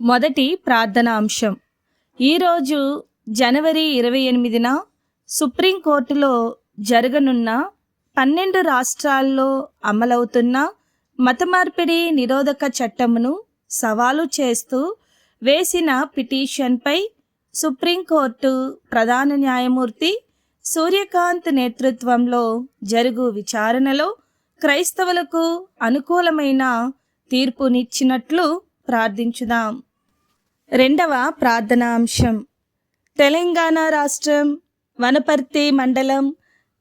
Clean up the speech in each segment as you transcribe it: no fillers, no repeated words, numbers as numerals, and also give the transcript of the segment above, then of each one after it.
మొదటి ప్రార్థనా అంశం. ఈరోజు జనవరి 28న సుప్రీంకోర్టులో జరగనున్న 12 రాష్ట్రాల్లో అమలవుతున్న మతమార్పిడి నిరోధక చట్టమును సవాలు చేస్తూ వేసిన పిటిషన్పై సుప్రీంకోర్టు ప్రధాన న్యాయమూర్తి సూర్యకాంత్ నేతృత్వంలో జరుగు విచారణలో క్రైస్తవులకు అనుకూలమైన తీర్పునిచ్చినట్లు ప్రార్థించుదాం. రెండవ ప్రార్థనా అంశం. తెలంగాణ రాష్ట్రం వనపర్తి మండలం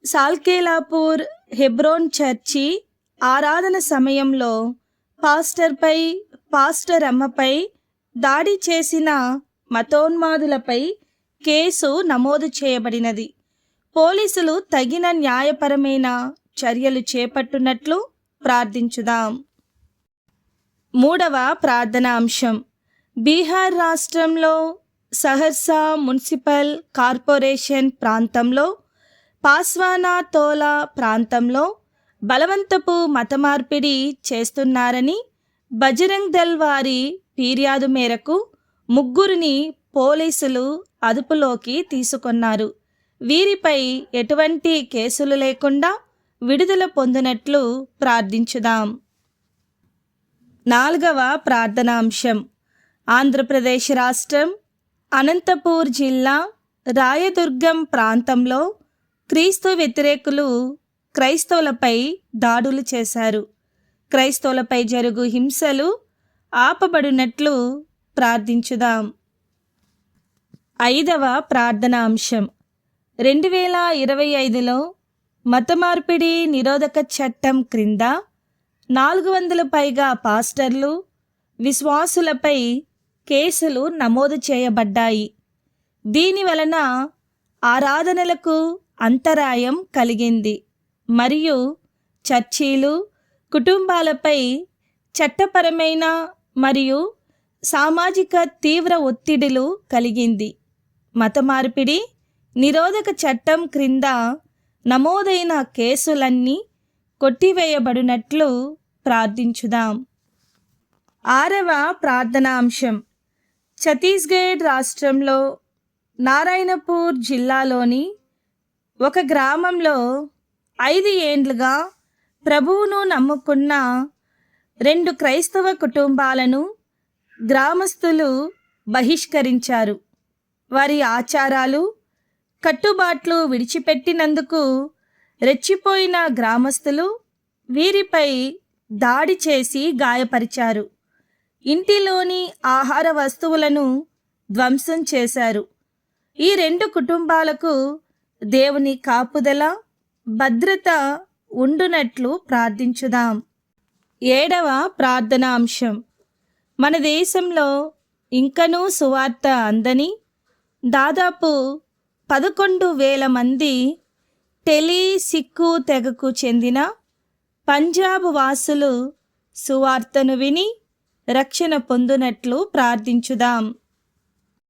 సాల్కేలాపూర్ హెబ్రోన్ చర్చి ఆరాధన సమయంలో పాస్టర్ అమ్మపై దాడి చేసిన మతోన్మాదులపై కేసు నమోదు చేయబడినది. పోలీసులు తగిన న్యాయపరమైన చర్యలు చేపట్టునట్లు ప్రార్థించుదాం. మూడవ ప్రార్థనా అంశం. బీహార్ రాష్ట్రంలో సహర్సా మున్సిపల్ కార్పొరేషన్ ప్రాంతంలో పాస్వానా తోలా ప్రాంతంలో బలవంతపు మతమార్పిడి చేస్తున్నారని బజరంగ్ దళ్ వారి ఫిర్యాదు మేరకు 3 పోలీసులు అదుపులోకి తీసుకున్నారు. వీరిపై ఎటువంటి కేసులు లేకుండా విడుదల పొందినట్లు ప్రార్థించుదాం. నాలుగవ ప్రార్థనా అంశం. ఆంధ్రప్రదేశ్ రాష్ట్రం అనంతపూర్ జిల్లా రాయదుర్గం ప్రాంతంలో క్రీస్తు వ్యతిరేకులు క్రైస్తవులపై దాడులు చేశారు. క్రైస్తవులపై జరుగు హింసలు ఆపబడినట్లు ప్రార్థించుదాం. ఐదవ ప్రార్థనా అంశం. 2025లో మతమార్పిడి నిరోధక చట్టం క్రింద 400 పైగా పాస్టర్లు, విశ్వాసులపై కేసులు నమోదు చేయబడ్డాయి. దీని వలన ఆరాధనలకు అంతరాయం కలిగింది మరియు చర్చీలు, కుటుంబాలపై చట్టపరమైన మరియు సామాజిక తీవ్ర ఒత్తిడులు కలిగింది. మతమార్పిడి నిరోధక చట్టం క్రింద నమోదైన కేసులన్నీ కొట్టివేయబడినట్లు ప్రార్థించుదాం. ఆరవ ప్రార్థనా అంశం. ఛత్తీస్గఢ్ రాష్ట్రంలో నారాయణపూర్ జిల్లాలోని ఒక గ్రామంలో 5 ఏండ్లుగా ప్రభువును నమ్ముకున్న 2 క్రైస్తవ కుటుంబాలను గ్రామస్తులు బహిష్కరించారు. వారి ఆచారాలు, కట్టుబాట్లు విడిచిపెట్టినందుకు రెచ్చిపోయిన గ్రామస్తులు వీరిపై దాడి చేసి గాయపరిచారు. ఇంటిలోని ఆహార వస్తువులను ధ్వంసం చేశారు. ఈ 2 కుటుంబాలకు దేవుని కాపుదల, భద్రత ఉండునట్లు ప్రార్థించుదాం. ఏడవ ప్రార్థనా అంశం. మన దేశంలో ఇంకనూ సువార్త అందని దాదాపు 11,000 మంది టెలి సిక్కు తెగకు చెందిన పంజాబ్ వాసులు సువార్తను విని రక్షణ పొందునట్లు ప్రార్థించుదాం.